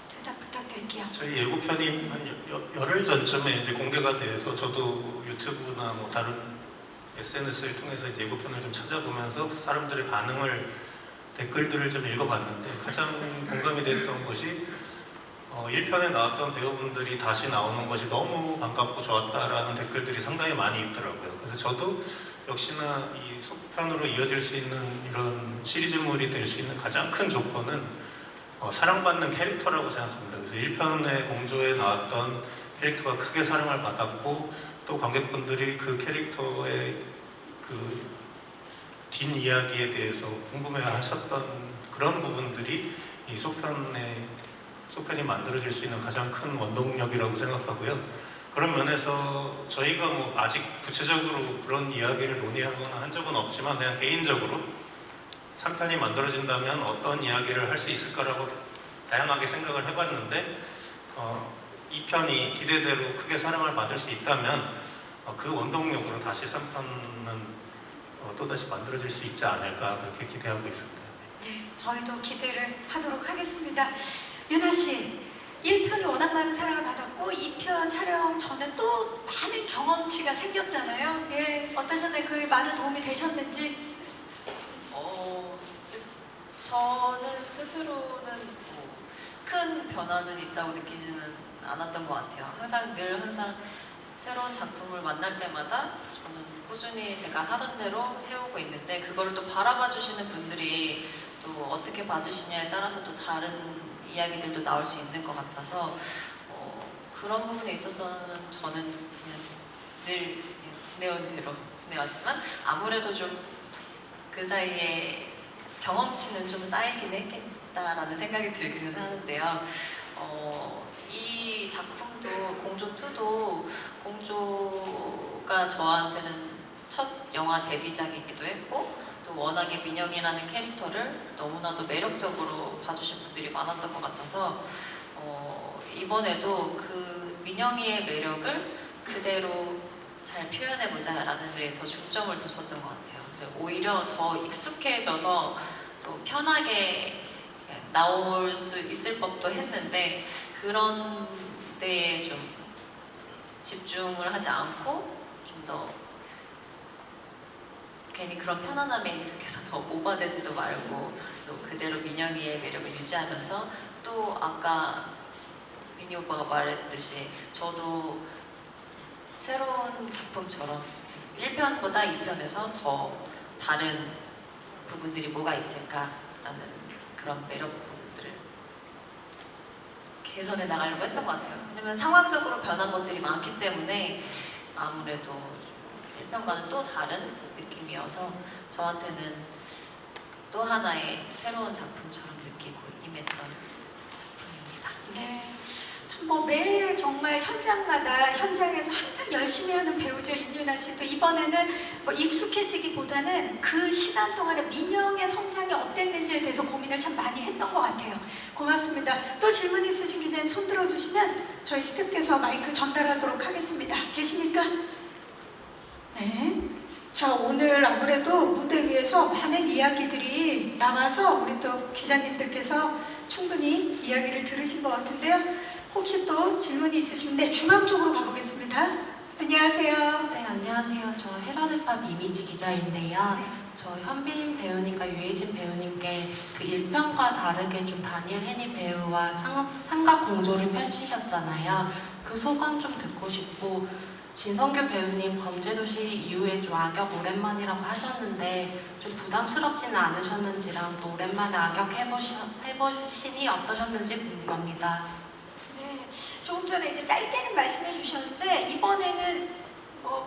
대답 부탁드릴게요. 저희 예고편이 한 열흘 전쯤에 이제 공개가 돼서 저도 유튜브나 뭐 다른 SNS를 통해서 이제 예고편을 좀 찾아보면서 사람들의 반응을 댓글들을 좀 읽어봤는데 가장 공감이 됐던 것이 1편에 나왔던 배우분들이 다시 나오는 것이 너무 반갑고 좋았다라는 댓글들이 상당히 많이 있더라고요. 그래서 저도 역시나 이 속편으로 이어질 수 있는 이런 시리즈물이 될 수 있는 가장 큰 조건은 사랑받는 캐릭터라고 생각합니다. 그래서 1편의 공조에 나왔던 캐릭터가 크게 사랑을 받았고 또 관객분들이 그 캐릭터의 그 뒷이야기에 대해서 궁금해하셨던 그런 부분들이 이 속편이 만들어질 수 있는 가장 큰 원동력이라고 생각하고요. 그런 면에서 저희가 뭐 아직 구체적으로 그런 이야기를 논의하거나 한 적은 없지만 그냥 개인적으로 3편이 만들어진다면 어떤 이야기를 할 수 있을까라고 다양하게 생각을 해봤는데 2편이 기대대로 크게 사랑을 받을 수 있다면 그 원동력으로 다시 3편은 또다시 만들어질 수 있지 않을까 그렇게 기대하고 있습니다. 네, 저희도 기대를 하도록 하겠습니다. 윤아 씨, 1편이 워낙 많은 사랑을 받았고 2편 촬영 전에 또 많은 경험치가 생겼잖아요. 예, 어떠셨나요? 그게 많은 도움이 되셨는지? 저는 스스로는 큰 변화는 있다고 느끼지는 않았던 것 같아요. 항상 새로운 작품을 만날 때마다 저는 꾸준히 제가 하던 대로 해오고 있는데 그거를 또 바라봐 주시는 분들이 또 어떻게 봐주시냐에 따라서 또 다른 이야기들도 나올 수 있는 것 같아서 그런 부분에 있어서는 저는 그냥 늘 지내온 대로 지내왔지만 아무래도 좀 그 사이에 경험치는 좀 쌓이긴 했겠다라는 생각이 들기는 하는데요. 이 작품도 공조2도 공조가 저한테는 첫 영화 데뷔작이기도 했고 또 워낙에 민영이라는 캐릭터를 너무나도 매력적으로 봐주신 분들이 많았던 것 같아서 이번에도 그 민영이의 매력을 그대로 잘 표현해보자 라는 데 더 중점을 뒀었던 것 같아요. 오히려 더 익숙해져서 또 편하게 나올 수 있을 법도 했는데 그런 데에 좀 집중을 하지 않고 좀 더 괜히 그런 편안함에 익숙해서 더 오버되지도 말고 또 그대로 민영이의 매력을 유지하면서 또 아까 민희 오빠가 말했듯이 저도 새로운 작품처럼 1편보다 2편에서 더 다른 부분들이 뭐가 있을까라는 그런 매력 부분들을 이렇게 개선해 나가려고 했던 것 같아요. 왜냐면 상황적으로 변한 것들이 많기 때문에 아무래도 좀 1편과는 또 다른 느낌이어서 저한테는 또 하나의 새로운 작품처럼 느끼고 임했던 작품입니다. 네. 참 뭐 매일 정말 현장마다 현장에서 항상 열심히 하는 배우죠. 임윤아 씨도 이번에는 뭐 익숙해지기보다는 그 시간 동안에 민영의 성장이 어땠는지에 대해서 고민을 참 많이 했던 것 같아요. 고맙습니다. 또 질문 있으신 기자님 손 들어주시면 저희 스태프께서 마이크 전달하도록 하겠습니다. 계십니까? 네. 자, 오늘 아무래도 무대 위에서 많은 이야기들이 나와서 우리 또 기자님들께서 충분히 이야기를 들으신 것 같은데요. 혹시 또 질문이 있으시면 네, 중앙 쪽으로 가보겠습니다. 안녕하세요. 네, 안녕하세요. 저 헤라드팝 이미지 기자인데요. 네. 저 현빈 배우님과 유해진 배우님께 그 1편과 다르게 좀 다니엘 해니 배우와 삼각 공조를 펼치셨잖아요. 그 소감 좀 듣고 싶고, 진성규 배우님 범죄도시 이후에 좀 악역 오랜만이라고 하셨는데 좀 부담스럽지는 않으셨는지랑 또 오랜만에 악역 해보시니 어떠셨는지 궁금합니다. 네, 조금 전에 이제 짧게는 말씀해 주셨는데 이번에는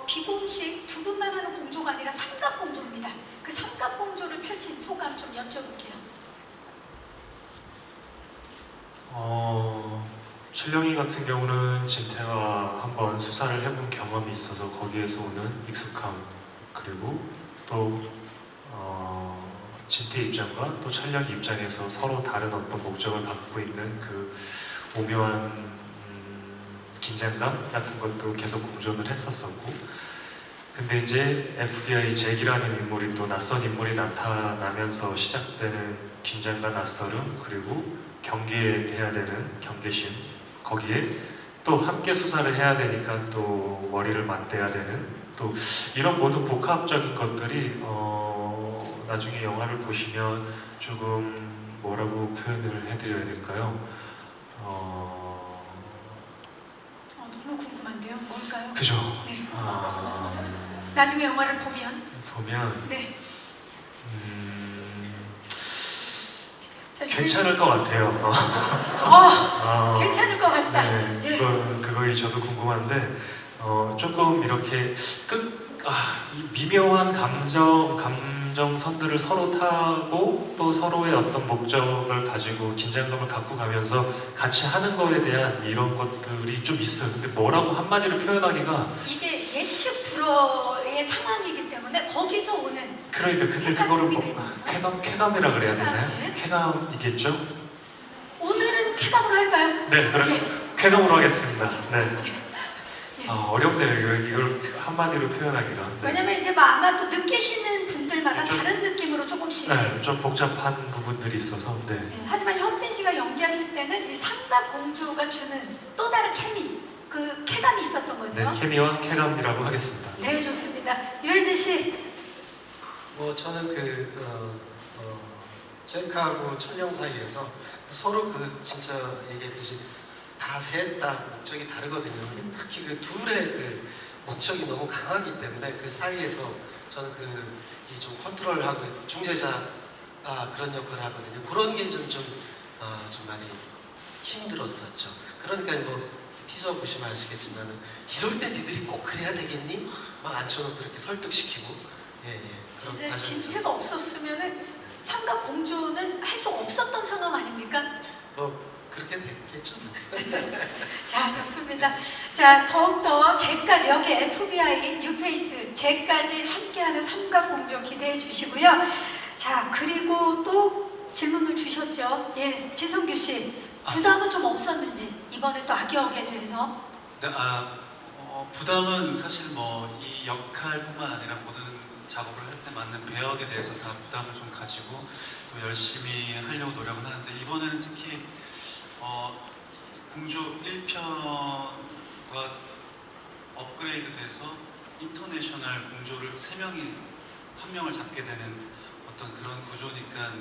비공식 두 분만 하는 공조가 아니라 삼각 공조입니다. 그 삼각 공조를 펼친 소감 좀 여쭤볼게요. 철령이 같은 경우는 진태와 한번 수사를 해본 경험이 있어서 거기에서 오는 익숙함, 그리고 또 진태 입장과 또 철령이 입장에서 서로 다른 어떤 목적을 갖고 있는 그 오묘한 긴장감 같은 것도 계속 공존을 했었었고, 근데 이제 FBI 잭이라는 인물이 또 낯선 인물이 나타나면서 시작되는 긴장과 낯설음, 그리고 경계해야 되는 경계심, 거기에 또 함께 수사를 해야 되니까 또 머리를 맞대야 되는 또 이런 모든 복합적인 것들이 나중에 영화를 보시면 조금 뭐라고 표현을 해드려야 될까요? 너무 궁금한데요. 뭘까요? 그죠? 네. 나중에 영화를 보면 네. 자, 괜찮을 것 같아요. 괜찮을 것 같다. 네, 예. 그거이 저도 궁금한데 조금 이렇게 이 미묘한 감정선들을 서로 타고 또 서로의 어떤 목적을 가지고 긴장감을 갖고 가면서 같이 하는 거에 대한 이런 것들이 좀 있어요. 근데 뭐라고 한마디로 표현하기가 이게 예측 불허의 상황이기 때문에 거기서 오는 그러니까 근데 그거를 뭐 쾌감이라 그래야 되나요? 쾌감, 예. 쾌감이겠죠? 오늘은 쾌감으로 할까요? 네, 그럼 예. 쾌감으로 하겠습니다. 네. 예. 어렵네요. 이걸 한마디로 표현하기가. 네. 왜냐면 이제 뭐 아마 또 느끼시는 분들마다 좀- 다른 느낌으로 조금씩. 네, 좀 복잡한 부분들이 있어서. 네. 네, 하지만 현빈 씨가 연기하실 때는 이 삼각 공조가 주는 또 다른 케미, 그 쾌감이 있었던 거죠. 네, 케미와 쾌감이라고 하겠습니다. 네, 좋습니다. 유혜진 씨. 뭐 저는 잭하고 철령 사이에서 서로 진짜 얘기했듯이 다 셋 다 목적이 다르거든요. 근데 특히 그 둘의 그 목적이 너무 강하기 때문에 그 사이에서 저는 이 좀 컨트롤하고 중재자 그런 역할을 하거든요. 그런 게 좀 많이 힘들었었죠. 그러니까 뭐 티저 보시면 아시겠지만 이럴 때 니들이 꼭 그래야 되겠니? 막 앉혀놓고 이렇게 설득시키고 그런 진짜 과정이 진태가 있었어요. 없었으면은 삼각 공조는 할 수 없었던 상황 아닙니까? 뭐 그렇게 됐겠죠. 자, 좋습니다. 자, 더욱더 잭까지 여기 FBI, 뉴페이스, 잭까지 함께하는 삼각공조 기대해 주시고요. 자, 그리고 또 질문을 주셨죠. 예, 진성규 씨. 부담은 좀 없었는지 이번에 또 악역에 대해서. 네, 부담은 사실 뭐 이 역할뿐만 아니라 모든 작업을 할 때 맞는 배역에 대해서 다 부담을 좀 가지고 또 열심히 하려고 노력은 하는데 이번에는 특히 공조 1편과 업그레이드 돼서 인터내셔널 공조를 3명이 한 명을 잡게 되는 어떤 그런 구조니까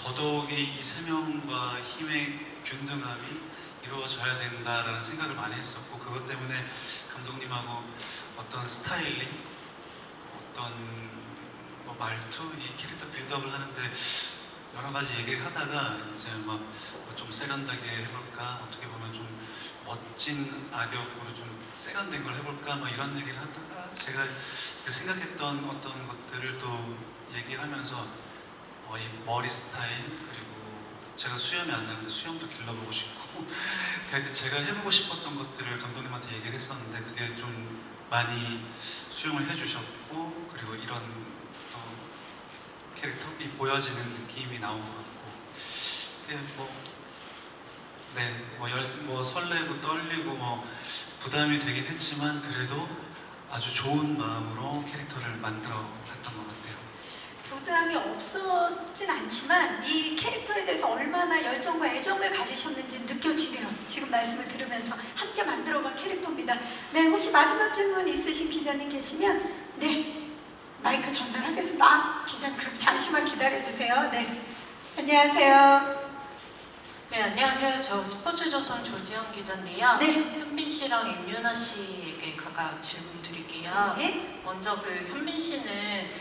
더더욱이 이 3명과 힘의 균등함이 이루어져야 된다라는 생각을 많이 했었고 그것 때문에 감독님하고 어떤 스타일링, 어떤 뭐 말투, 이 캐릭터 빌드업을 하는데 여러 가지 얘기하다가 이제 막 좀 세련되게 해볼까, 어떻게 보면 좀 멋진 악역으로 좀 세련된 걸 해볼까, 뭐 이런 얘기를 하다가 제가 이제 생각했던 어떤 것들을 또 얘기하면서 이 머리 스타일, 그리고 제가 수염이 안 나는데 수염도 길러보고 싶고 하여튼 제가 해보고 싶었던 것들을 감독님한테 얘기를 했었는데 그게 좀 많이 수용을 해주셨고, 그리고 이런 또 캐릭터이 보여지는 느낌이 나온 것 같고, 이게 뭐 설레고 떨리고 뭐 부담이 되긴 했지만 그래도 아주 좋은 마음으로 캐릭터를 만들어 갔던 것 같아요. 부담이 없었진 않지만 이 캐릭터에 대해서 얼마나 열정과 애정을 가지셨는지 느껴지네요. 지금 말씀을 들으면서 함께 만들어간 캐릭터입니다. 네, 혹시 마지막 질문 있으신 기자님 계시면 네, 마이크 전달하겠습니다. 기자님 그럼 잠시만 기다려주세요. 네, 안녕하세요. 네, 안녕하세요. 저 스포츠조선 조지영 기자인데요. 네. 현빈 씨랑 임윤아 씨에게 각각 질문 드릴게요. 네. 먼저 그 현빈 씨는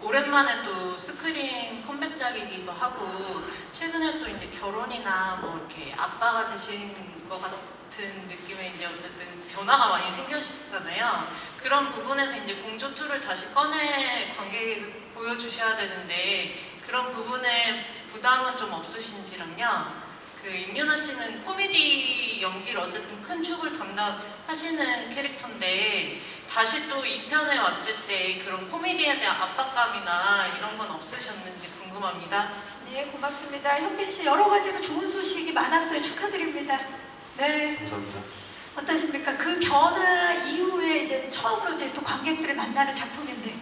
오랜만에 또 스크린 컴백작이기도 하고 최근에 또 이제 결혼이나 뭐 이렇게 아빠가 되신 것 같은 느낌의 이제 어쨌든 변화가 많이 생겼잖아요. 그런 부분에서 이제 공조2를 다시 꺼내 관객에게 보여주셔야 되는데 그런 부분에 부담은 좀 없으신지랑요. 그 임윤아 씨는 코미디 연기를 어쨌든 큰 축을 담당하시는 캐릭터인데 다시 또 이 편에 왔을 때 그런 코미디에 대한 압박감이나 이런 건 없으셨는지 궁금합니다. 네, 고맙습니다. 현빈 씨 여러 가지로 좋은 소식이 많았어요. 축하드립니다. 네, 감사합니다. 어떠십니까? 그 변화 이후에 이제 처음으로 이제 또 관객들을 만나는 작품인데.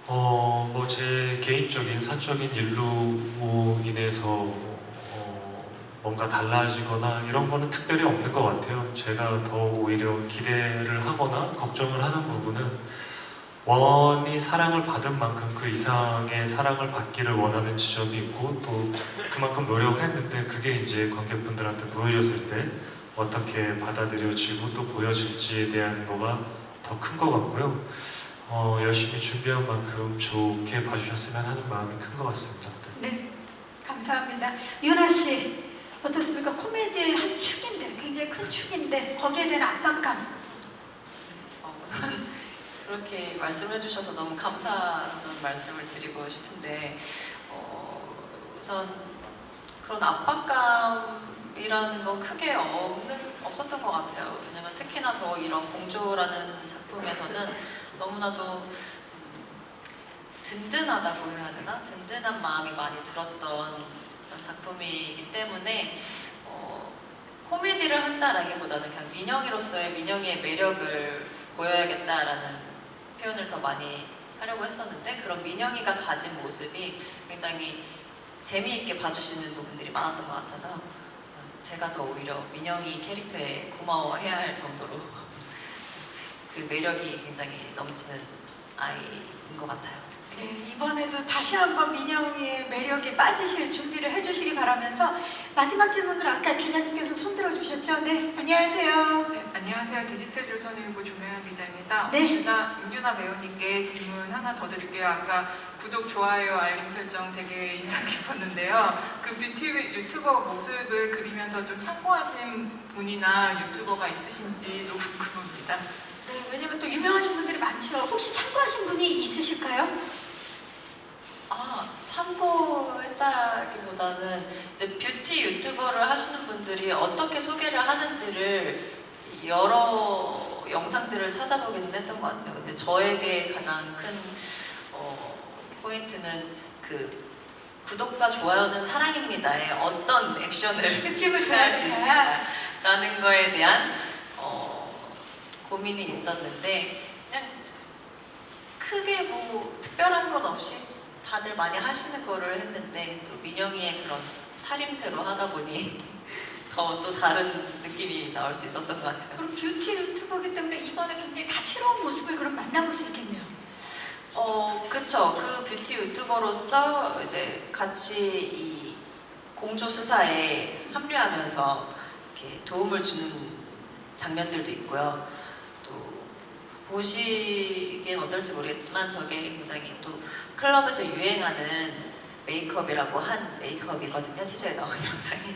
뭐 제 개인적인 사적인 일로 인해서 뭔가 달라지거나 이런 거는 특별히 없는 것 같아요. 제가 더 오히려 기대를 하거나 걱정을 하는 부분은 원이 사랑을 받은 만큼 그 이상의 사랑을 받기를 원하는 지점이 있고 또 그만큼 노력을 했는데 그게 이제 관객분들한테 보여졌을 때 어떻게 받아들여지고 또 보여질지에 대한 거가 더 큰 것 같고요. 열심히 준비한 만큼 좋게 봐주셨으면 하는 마음이 큰 것 같습니다. 네, 감사합니다. 윤아 씨 어떻습니까? 코미디의 한 축인데 굉장히 큰 축인데 거기에 대한 압박감. 우선 그렇게 말씀해 주셔서 너무 감사하다는 말씀을 드리고 싶은데 우선 그런 압박감이라는 건 크게 없었던 것 같아요. 왜냐면 특히나 더 이런 공조라는 작품에서는 너무나도 든든하다고 해야 되나? 든든한 마음이 많이 들었던 그런 작품이기 때문에 코미디를 한다라기보다는 그냥 민영이로서의 민영이의 매력을 보여야겠다라는 표현을 더 많이 하려고 했었는데 그런 민영이가 가진 모습이 굉장히 재미있게 봐주시는 부분들이 많았던 것 같아서 제가 더 오히려 민영이 캐릭터에 고마워해야 할 정도로 그 매력이 굉장히 넘치는 아이인 것 같아요. 네, 이번에도 다시 한번 민영이의 매력에 빠지실 준비를 해주시기 바라면서 마지막 질문을 아까 기자님께서 손들어 주셨죠? 네, 안녕하세요. 네, 안녕하세요. 디지털조선일보 조명현 기자입니다. 네. 임윤아 배우님께 질문 하나 더 드릴게요. 아까 구독, 좋아요, 알림 설정 되게 인상 깊었는데요. 그 뷰티 유튜버 모습을 그리면서 좀 참고하신 분이나 유튜버가 있으신지도 궁금합니다. 네, 왜냐면 또 유명하신 분들이 많죠. 혹시 참고하신 분이 있으실까요? 참고했다기보다는 이제 뷰티 유튜버를 하시는 분들이 어떻게 소개를 하는지를 여러 영상들을 찾아보기는 했던 것 같아요. 근데 저에게 가장 큰 포인트는 그 구독과 좋아요는 사랑입니다의 어떤 액션을 느낌을 추가할 수 줘야 있을까라는 거에 대한 고민이 있었는데 그냥 크게 뭐 특별한 건 없이 다들 많이 하시는 거를 했는데 또 민영이의 그런 차림새로 하다 보니 더 또 다른 느낌이 나올 수 있었던 것 같아요. 그럼 뷰티 유튜버이기 때문에 이번에 굉장히 다채로운 모습을 그럼 만나볼 수 있겠네요. 그쵸. 그 뷰티 유튜버로서 이제 같이 이 공조 수사에 합류하면서 이렇게 도움을 주는 장면들도 있고요. 또 보시기엔 어떨지 모르겠지만 저게 굉장히 또 클럽에서 유행하는 메이크업이라고 한 메이크업이거든요. 티저에 나온 영상이.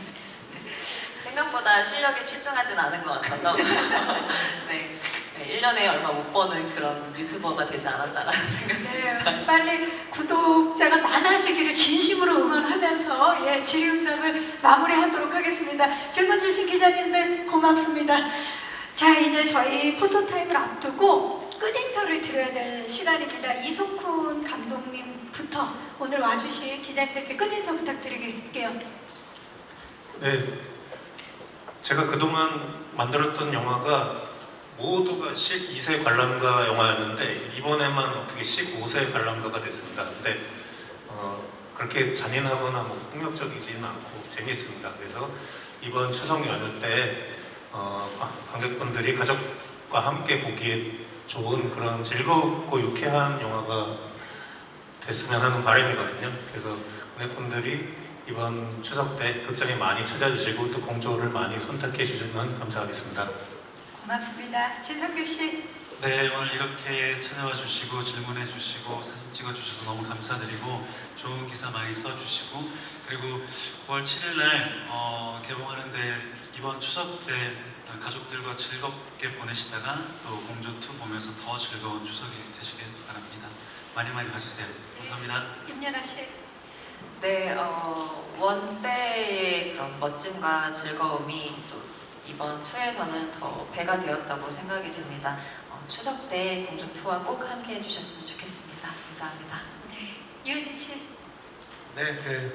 생각보다 실력이 출중하진 않은 것 같아서 네, 1년에 얼마 못 버는 그런 유튜버가 되지 않았나라는 생각이 듭니다. 네, 빨리 구독자가 많아지기를 진심으로 응원하면서 예, 질의응답을 마무리하도록 하겠습니다. 질문 주신 기자님들 고맙습니다. 자, 이제 저희 포토타임을 앞두고 끝인사를 드려야 될 시간입니다. 이석훈 감독님부터 오늘 와주신 기자님들께 끝인사 부탁드릴게요. 네, 제가 그동안 만들었던 영화가 모두가 12세 관람가 영화였는데 이번에만 어떻게 15세 관람가가 됐습니다. 근데 그렇게 잔인하거나 뭐 폭력적이지는 않고 재밌습니다. 그래서 이번 추석 연휴 때 관객분들이 가족과 함께 보기에 좋은 그런 즐겁고 유쾌한 영화가 됐으면 하는 바람이거든요. 그래서 관객분들이 이번 추석 때 극장에 많이 찾아주시고 또 공조를 많이 선택해 주시면 감사하겠습니다. 고맙습니다. 진성규 씨. 네, 오늘 이렇게 찾아와 주시고 질문해 주시고 사진 찍어 주셔서 너무 감사드리고 좋은 기사 많이 써 주시고 그리고 9월 7일 날 개봉하는데 이번 추석 때 가족들과 즐겁게 보내시다가 또 공조2 보면서 더 즐거운 추석이 되시길 바랍니다. 많이 많이 봐주세요. 감사합니다. 임연아 씨. 네, 원때의 그런 멋짐과 즐거움이 또 이번 2에서는 더 배가 되었다고 생각이 듭니다. 추석 때 공조2와 꼭 함께 해주셨으면 좋겠습니다. 감사합니다. 네, 유혜진 씨. 네,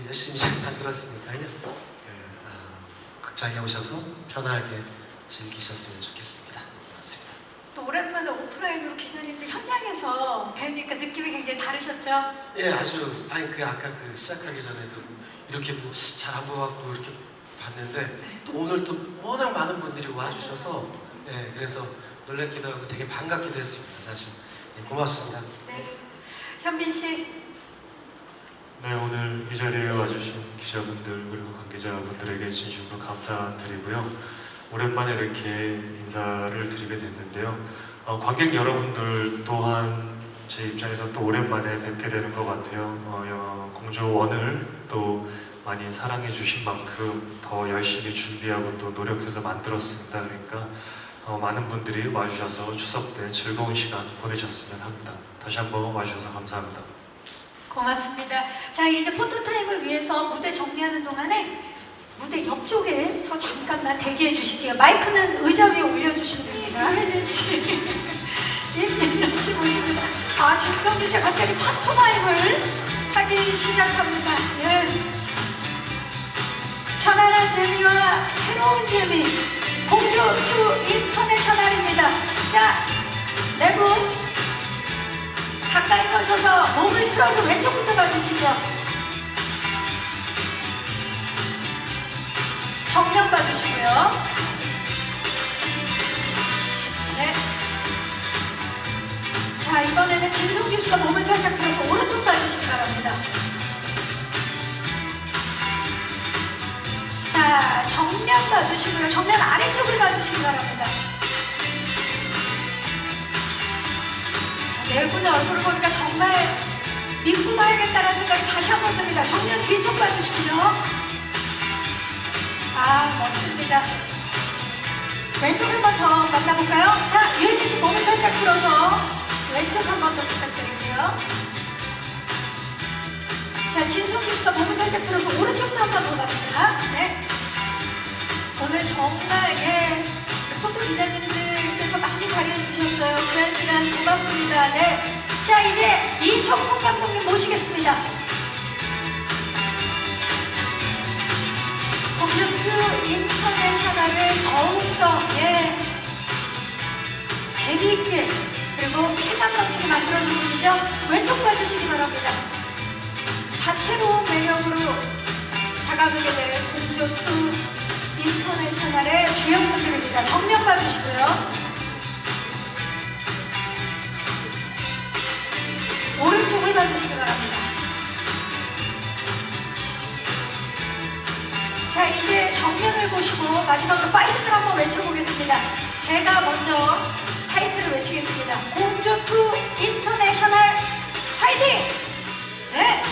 열심히 잘 만들었으니까요. 극장에 오셔서 편하게 즐기셨으면 좋겠습니다. 고맙습니다. 또 오랜만에 오프라인으로 기자님들 현장에서 뵈니까 느낌이 굉장히 다르셨죠? 예, 아주 아까 시작하기 전에도 이렇게 잘 안 보고 이렇게 봤는데 또 오늘 또 워낙 많은 분들이 와주셔서 네, 그래서 놀랍기도 하고 되게 반갑기도 했습니다. 사실 고맙습니다. 네, 현빈 씨. 네, 오늘 이 자리에 와주신 기자분들 그리고 관계자분들에게 진심으로 감사드리고요. 오랜만에 이렇게 인사를 드리게 됐는데요. 관객 여러분들 또한 제 입장에서 또 오랜만에 뵙게 되는 것 같아요. 공조1을 또 많이 사랑해 주신 만큼 더 열심히 준비하고 또 노력해서 만들었습니다. 그러니까 많은 분들이 와주셔서 추석 때 즐거운 시간 보내셨으면 합니다. 다시 한번 와주셔서 감사합니다. 고맙습니다. 자, 이제 포토타임을 위해서 무대 정리하는 동안에 무대 옆쪽에서 잠깐만 대기해 주실게요. 마이크는 의자 위에 올려주시면 됩니다. 혜진 씨, 임연아 씨 모십니다. 진성규 씨가 갑자기 파토마임을 하기 시작합니다. 예. 편안한 재미와 새로운 재미, 공조2 인터내셔널입니다. 자, 네 분 가까이 서셔서 몸을 틀어서 왼쪽부터 봐주시죠. 정면 봐주시고요. 네. 자, 이번에는 진성규 씨가 몸을 살짝 틀어서 오른쪽 봐주시기 바랍니다. 자, 정면 봐주시고요. 정면 아래쪽을 봐주시기 바랍니다. 네 분의 얼굴을 보니까 정말 믿고 봐야겠다는 생각이 다시 한 번 듭니다. 정면 뒤쪽 봐주시고요. 멋집니다. 왼쪽 한 번 더 만나볼까요? 자, 유혜진 씨 몸을 살짝 풀어서 왼쪽 한 번 더 부탁드릴게요. 자, 진성규 씨가 몸을 살짝 들어서 오른쪽도 한 번 더 갑니다. 네. 오늘 정말 포토 기자님들께서 많이 잘해 주셨어요. 귀한 시간 고맙습니다. 네. 자, 이제 이석훈 감독님 모시겠습니다. 공조2 인터내셔널을 더욱더 재미있게 그리고 쾌감 넘치게 만들어준 분이죠. 왼쪽 봐주시기 바랍니다. 다채로운 매력으로 다가가게 될 공조2 인터내셔널의 주연분들입니다. 정면 봐주시고요. 오른쪽을 봐주시기 바랍니다. 자, 이제 정면을 보시고 마지막으로 파이팅을 한번 외쳐보겠습니다. 제가 먼저 타이틀을 한마디로 외치겠습니다. 공조2 인터내셔널 화이팅! 네.